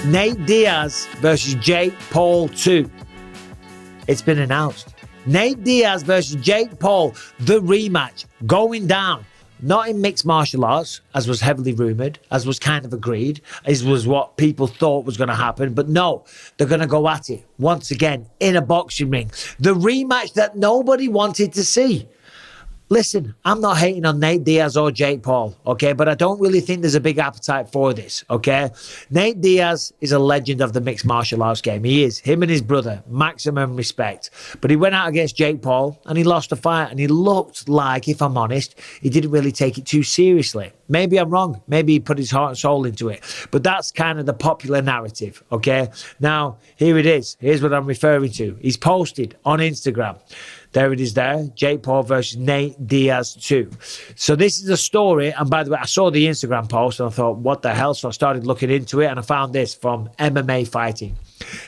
Nate Diaz versus Jake Paul 2. It's been announced. Nate Diaz versus Jake Paul, the rematch, going down. Not in mixed martial arts, as was heavily rumoured, as was kind of agreed, as was what people thought was going to happen. But no, they're going to go at it once again in a boxing ring. The rematch that nobody wanted to see. Listen, I'm not hating on Nate Diaz or Jake Paul, okay? But I don't really think there's a big appetite for this, okay? Nate Diaz is a legend of the mixed martial arts game. He is. Him and his brother, maximum respect. But he went out against Jake Paul and he lost the fight. And he looked like, if I'm honest, he didn't really take it too seriously. Maybe I'm wrong. Maybe he put his heart and soul into it. But that's kind of the popular narrative, okay? Now, here it is. Here's what I'm referring to. He's posted on Instagram. There it is there. Jake Paul versus Nate Diaz 2. So this is a story. And by the way, I saw the Instagram post and I thought, what the hell? So I started looking into it and I found this from MMA Fighting.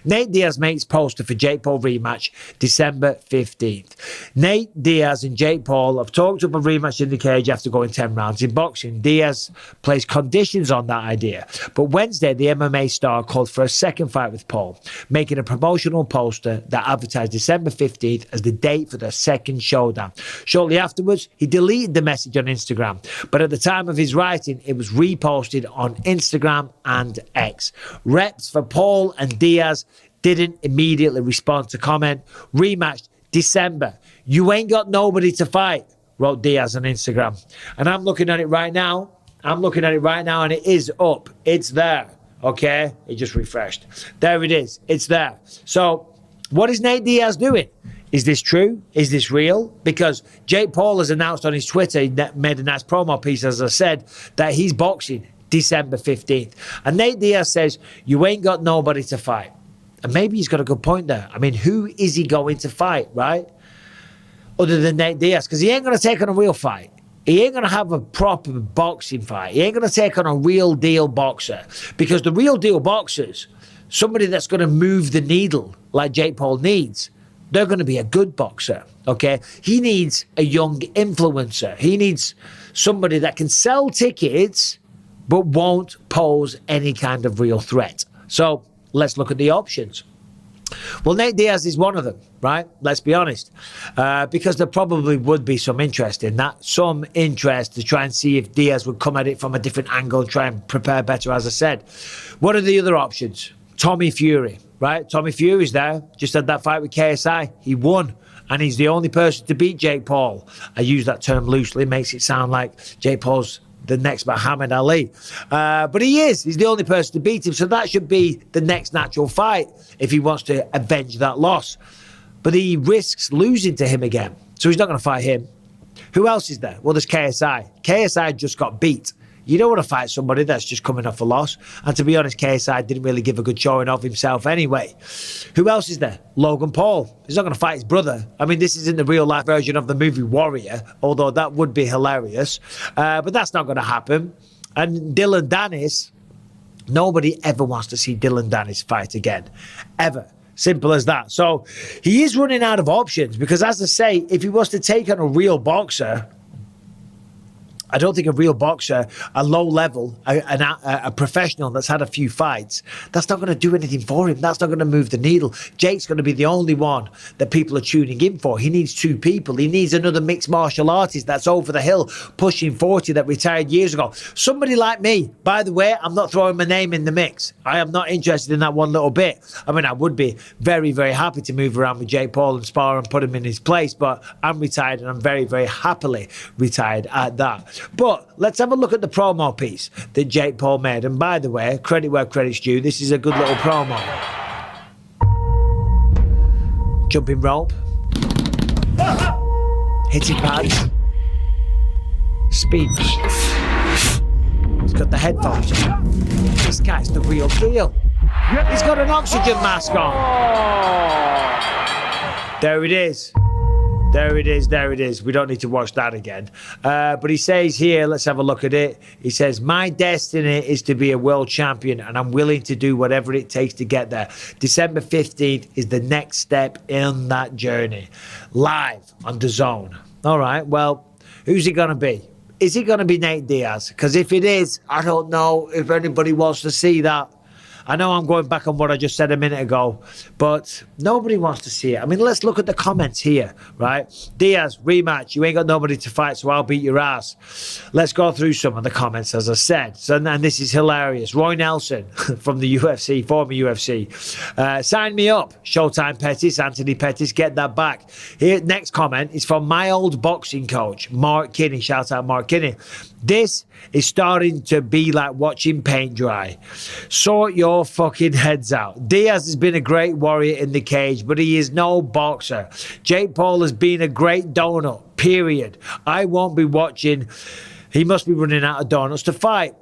Nate Diaz makes poster for Jake Paul rematch December 15th. Nate Diaz and Jake Paul have talked up a rematch in the cage after going 10 rounds. In boxing, Diaz placed conditions on that idea. But Wednesday, the MMA star called for a second fight with Paul, making a promotional poster that advertised December 15th as the date for the second showdown. Shortly afterwards, he deleted the message on Instagram. But at the time of his writing, it was reposted on Instagram and X. Reps for Paul and Diaz didn't immediately respond to comment. Rematch December. You ain't got nobody to fight, wrote Diaz on Instagram. And I'm looking at it right now. And it is up. It's there. Okay? It just refreshed. There it is. It's there. So what is Nate Diaz doing? Is this true? Is this real? Because Jake Paul has announced on his Twitter, he made a nice promo piece, as I said, that he's boxing December 15th. And Nate Diaz says, you ain't got nobody to fight. And maybe he's got a good point there. I mean, who is he going to fight, right? Other than Nate Diaz, because he ain't going to take on a real fight. He ain't going to have a proper boxing fight. He ain't going to take on a real deal boxer. Because the real deal boxers, somebody that's going to move the needle like Jake Paul needs, they're going to be a good boxer, okay? He needs a young influencer. He needs somebody that can sell tickets but won't pose any kind of real threat. So let's look at the options. Well, Nate Diaz is one of them, right? Let's be honest. Because there probably would be some interest in that. Some interest to try and see if Diaz would come at it from a different angle and try and prepare better, as I said. What are the other options? Tommy Fury, right? Tommy Fury's there. Just had that fight with KSI. He won. And he's the only person to beat Jake Paul. I use that term loosely. Makes it sound like Jake Paul's the next Muhammad Ali. But he is. He's the only person to beat him. So that should be the next natural fight if he wants to avenge that loss. But he risks losing to him again. So he's not going to fight him. Who else is there? Well, there's KSI. KSI just got beat. You don't want to fight somebody that's just coming off a loss. And to be honest, KSI didn't really give a good showing of himself anyway. Who else is there? Logan Paul. He's not going to fight his brother. I mean, this isn't the real life version of the movie Warrior, although that would be hilarious. But that's not going to happen. And Dylan Dennis, nobody ever wants to see Dylan Dennis fight again. Ever. Simple as that. So he is running out of options because, as I say, if he was to take on a real boxer, I don't think a real boxer, a low level, a professional that's had a few fights, that's not going to do anything for him. That's not going to move the needle. Jake's going to be the only one that people are tuning in for. He needs two people. He needs another mixed martial artist that's over the hill, pushing 40, that retired years ago. Somebody like me. By the way, I'm not throwing my name in the mix. I am not interested in that one little bit. I mean, I would be very, very happy to move around with Jake Paul and spar and put him in his place, but I'm retired and I'm very, very happily retired at that. But let's have a look at the promo piece that Jake Paul made. And by the way, credit where credit's due, this is a good little promo. Jumping rope. Hitting pads. Speed. He's got the headphones. This guy's the real deal. He's got an oxygen mask on. There it is. There it is, there it is. We don't need to watch that again. But he says here, let's have a look at it. He says, my destiny is to be a world champion and I'm willing to do whatever it takes to get there. December 15th is the next step in that journey. Live on DAZN. All right, well, who's it going to be? Is it going to be Nate Diaz? Because if it is, I don't know if anybody wants to see that. I know I'm going back on what I just said a minute ago, but nobody wants to see it. I mean, let's look at the comments here, right? Diaz, rematch. You ain't got nobody to fight, so I'll beat your ass. Let's go through some of the comments, as I said. So, and this is hilarious. Roy Nelson from the UFC, former UFC. Sign me up. Showtime Pettis, Anthony Pettis, get that back. Here, next comment is from my old boxing coach, Mark Kinney. Shout out Mark Kinney. This is starting to be like watching paint dry. Sort your fucking heads out. Diaz has been a great warrior in the cage, but he is no boxer. Jake Paul has been a great donut, period. I won't be watching. He must be running out of donuts to fight.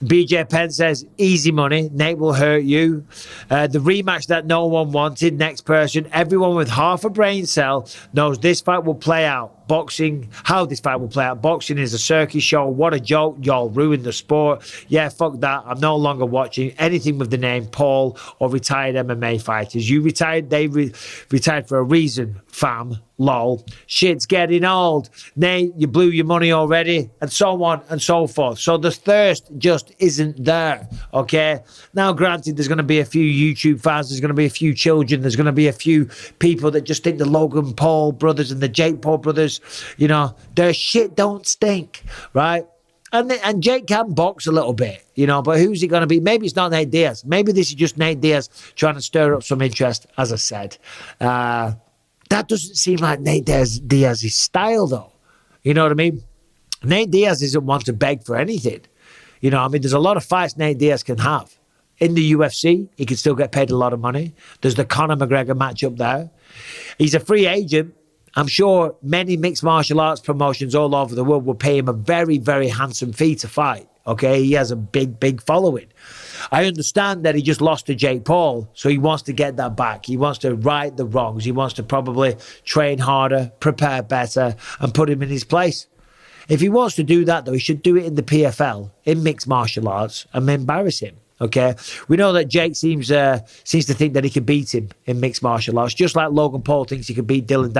BJ Penn says, easy money. Nate will hurt you. The rematch that no one wanted. Next person. Everyone with half a brain cell knows this fight will play out. Boxing, how this fight will play out. Boxing is a circus show. What a joke. Y'all ruined the sport. Yeah, fuck that. I'm no longer watching anything with the name Paul or retired MMA fighters. You retired, they retired for a reason, fam. Lol. Shit's getting old. Nate, you blew your money already. And so on and so forth. So the thirst just isn't there. Okay? Now, granted, there's going to be a few YouTube fans. There's going to be a few children. There's going to be a few people that just think the Logan Paul brothers and the Jake Paul brothers, you know, their shit don't stink, right? And Jake can box a little bit, you know, but who's it going to be? Maybe it's not Nate Diaz. Maybe this is just Nate Diaz trying to stir up some interest, as I said. That doesn't seem like Nate Diaz's style, though. You know what I mean? Nate Diaz isn't one to beg for anything. You know, I mean, there's a lot of fights Nate Diaz can have. In the UFC, he can still get paid a lot of money. There's the Conor McGregor matchup there. He's a free agent. I'm sure many mixed martial arts promotions all over the world will pay him a very, very handsome fee to fight. Okay, he has a big, big following. I understand that he just lost to Jake Paul, so he wants to get that back. He wants to right the wrongs. He wants to probably train harder, prepare better, and put him in his place. If he wants to do that, though, he should do it in the PFL, in mixed martial arts, and embarrass him. Okay, we know that Jake seems to think that he can beat him in mixed martial arts, just like Logan Paul thinks he can beat Dylan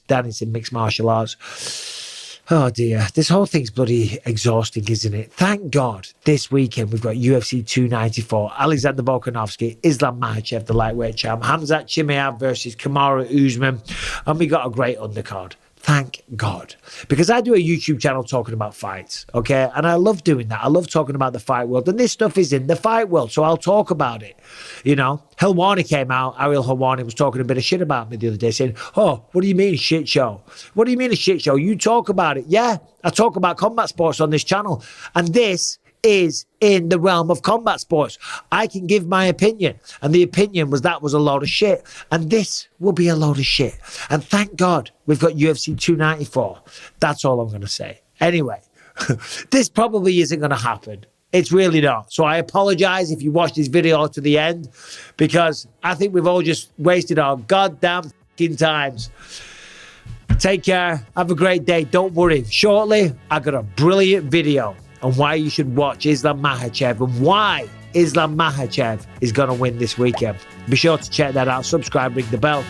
Dennis in mixed martial arts. Oh dear, this whole thing's bloody exhausting, isn't it? Thank God this weekend we've got UFC 294, Alexander Volkanovski, Islam Makhachev, the lightweight champ, Hamzat Chimaev versus Kamaru Usman, and we got a great undercard. Thank God. Because I do a YouTube channel talking about fights, okay? And I love doing that. I love talking about the fight world. And this stuff is in the fight world, so I'll talk about it. You know, Helwani came out. Ariel Helwani was talking a bit of shit about me the other day, saying, oh, what do you mean a shit show? What do you mean a shit show? You talk about it. Yeah, I talk about combat sports on this channel. And this is in the realm of combat sports. I can give my opinion, and the opinion was that was a load of shit, and this will be a load of shit. And thank God we've got UFC 294. That's all I'm going to say. Anyway, this probably isn't going to happen. It's really not. So I apologize if you watched this video to the end, because I think we've all just wasted our goddamn fucking times. Take care. Have a great day. Don't worry. Shortly, I got a brilliant video on why you should watch Islam Makhachev and why Islam Makhachev is going to win this weekend. Be sure to check that out. Subscribe, ring the bell.